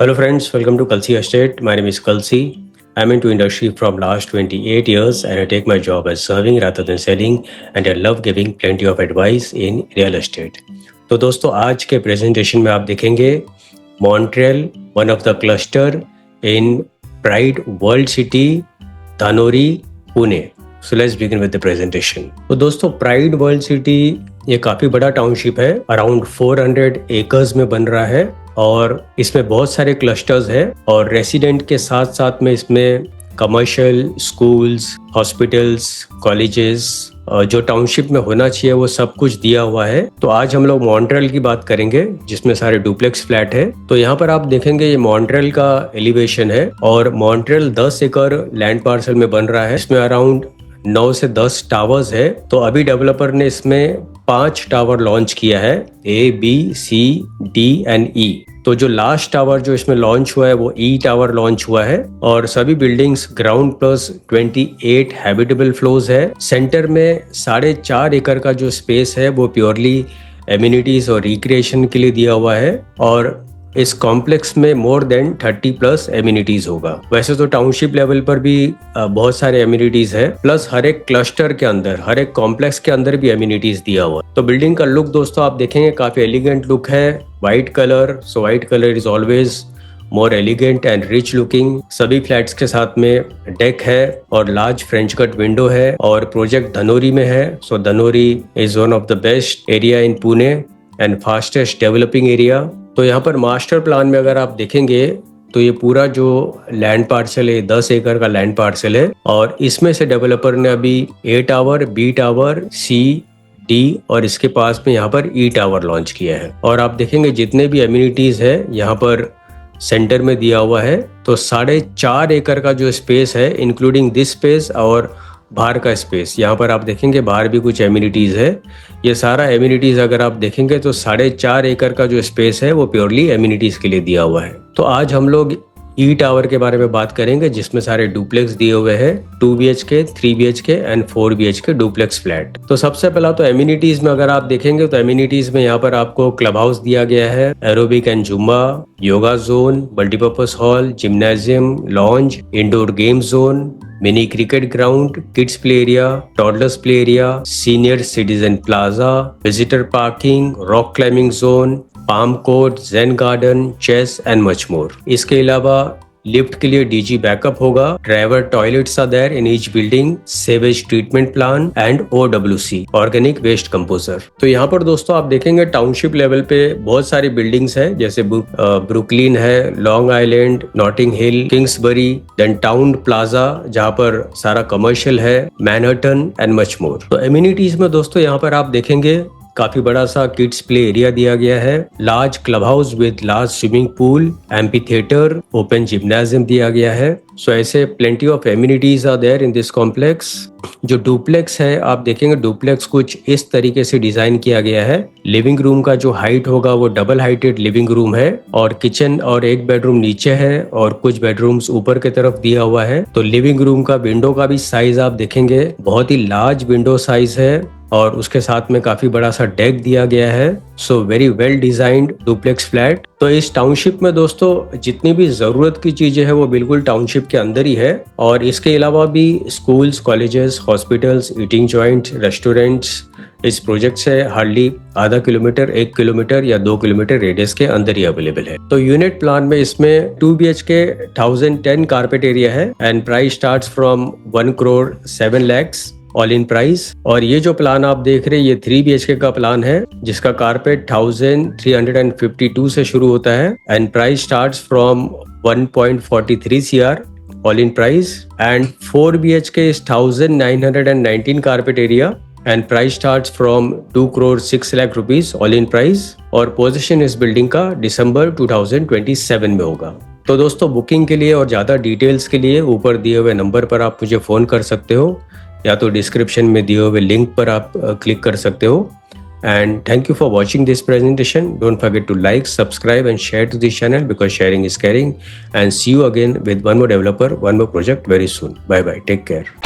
Hello friends, welcome to Kalsi Estate. My name is Kalsi. I'm into industry from last 28 years and I take my job as serving rather than selling and I love giving plenty of advice in real estate. तो दोस्तों आज के presentation में आप देखेंगे Montreal one of the cluster in pride world city Dhanori Pune. So let's begin with the presentation. तो दोस्तों pride world city ये काफी बड़ा टाउनशिप है, अराउंड 400 एकर्स में बन रहा है और इसमें बहुत सारे क्लस्टर्स हैं और रेसिडेंट के साथ साथ में इसमें कमर्शियल, स्कूल्स, हॉस्पिटल्स, कॉलेजेस जो टाउनशिप में होना चाहिए वो सब कुछ दिया हुआ है. तो आज हम लोग मॉन्ट्रियल की बात करेंगे जिसमें सारे डुप्लेक्स फ्लैट है. तो यहाँ पर आप देखेंगे ये मॉन्ट्रियल का एलिवेशन है और मॉन्ट्रियल 10 एकड़ लैंड पार्सल में बन रहा है. इसमें अराउंड 9 से 10 टावर्स है. तो अभी डेवलपर ने इसमें 5 टावर लॉन्च किया है, A, B, C, D and E. तो जो लास्ट टावर जो इसमें लॉन्च हुआ है वो E टावर लॉन्च हुआ है और सभी buildings ground plus 28 habitable floors है. सेंटर में 4.5 एकड़ का जो स्पेस है वो प्योरली एमिनिटीज और रिक्रिएशन के लिए दिया हुआ है और इस कॉम्प्लेक्स में मोर देन 30 प्लस एमिनिटीज होगा. वैसे तो टाउनशिप लेवल पर भी बहुत सारे एमिनिटीज है, प्लस हर एक क्लस्टर के अंदर, हर एक कॉम्प्लेक्स के अंदर भी एमिनिटीज दिया हुआ. तो बिल्डिंग का लुक दोस्तों आप देखेंगे काफी एलिगेंट लुक है. White colour, so white colour is always more elegant and rich looking. सभी फ्लैट्स के साथ में डेक है और लार्ज फ्रेंच कट विंडो है और प्रोजेक्ट धनोरी में है. So Dhanori is one of the best area in Pune and fastest developing area. तो यहाँ पर मास्टर प्लान में अगर आप देखेंगे तो ये पूरा जो लैंड पार्सल है 10 एकड़ का लैंड पार्सल है और इसमें से डेवलपर ने अभी A tower, B tower, C, D और इसके पास में यहाँ पर E टावर लॉन्च किया है. और आप देखेंगे जितने भी एमिनिटीज है यहाँ पर सेंटर में दिया हुआ है. तो 4.5 एकड़ का जो स्पेस है इंक्लूडिंग दिस स्पेस और बाहर का स्पेस, यहाँ पर आप देखेंगे बाहर भी कुछ एमिनिटीज है. ये सारा एमिनिटीज अगर आप देखेंगे तो 4.5 एकड़ का जो स्पेस है वो प्योरली एमिनिटीज के लिए दिया हुआ है. तो आज हम लोग E टावर के बारे में बात करेंगे जिसमें सारे डुप्लेक्स दिए हुए हैं, 2 BHK, 3 BHK and 4 BHK duplex flat. तो सबसे पहला तो एमिनिटीज में अगर आप देखेंगे तो एमिनिटीज में यहाँ पर आपको क्लब हाउस दिया गया है, aerobic and zumba, yoga zone, multipurpose hall, gymnasium, lounge, indoor game zone, mini cricket ground, kids play area, toddlers play area, senior citizen plaza, visitor parking, rock climbing zone, palm court, zen garden, chess and much more. इसके अलावा lift के लिए DG backup होगा, driver toilets are there in each building, sewage treatment plan and OWC organic waste composer. तो यहाँ पर दोस्तों आप देखेंगे टाउनशिप लेवल पे बहुत सारी बिल्डिंग्स है जैसे ब्रुकलिन है, Long Island, Notting Hill, Kingsbury, then town plaza जहाँ पर सारा कमर्शियल है, मैनहट्टन एंड मच मोर. तो एमिनिटीज में दोस्तों यहाँ पर आप देखेंगे काफी बड़ा सा किड्स प्ले एरिया दिया गया है, large club house with large swimming pool, amphitheatre, open gymnasium दिया गया है. सो ऐसे plenty of amenities are there in this complex. जो डुप्लेक्स है आप देखेंगे डुप्लेक्स कुछ इस तरीके से डिजाइन किया गया है. लिविंग रूम का जो हाइट होगा वो डबल हाइटेड लिविंग रूम है और किचन और एक बेडरूम नीचे है और कुछ बेडरूम्स ऊपर की तरफ दिया हुआ है. तो लिविंग रूम का विंडो का भी साइज आप देखेंगे बहुत ही लार्ज विंडो साइज है और उसके साथ में काफी बड़ा सा डेक दिया गया है. So very well designed duplex flat. तो इस टाउनशिप में दोस्तों जितनी भी जरूरत की चीजें हैं वो बिल्कुल टाउनशिप के अंदर ही है और इसके अलावा भी schools, colleges, hospitals, eating joint, restaurants इस प्रोजेक्ट से हार्डली आधा किलोमीटर, 1 किलोमीटर या 2 किलोमीटर रेडियस के अंदर ही अवेलेबल है. तो यूनिट प्लान में इसमें 2 BHK 1010 कारपेट एरिया है and price starts from 1 crore 7 lakhs all in price. और ये जो प्लान आप देख रहे हैं ये 3 BHK का प्लान है जिसका कारपेट 1352 से शुरू होता है and price starts from 1.43 CR all in price and 4 BHK is 1919 carpet area and price starts from 2 crore 6 lakh rupees all in price. और पोजीशन इस बिल्डिंग का दिसंबर 2027 में होगा. तो दोस्तों बुकिंग के लिए और ज्यादा डिटेल्स के लिए ऊपर दिए हुए नंबर पर आप मुझे फोन कर सकते हो या तो डिस्क्रिप्शन में दिए हुए लिंक पर आप क्लिक कर सकते हो. And thank you for watching this presentation. Don't forget to like, subscribe and share to this channel because sharing is caring. And see you again with one more developer, one more project very soon. Bye bye, take care.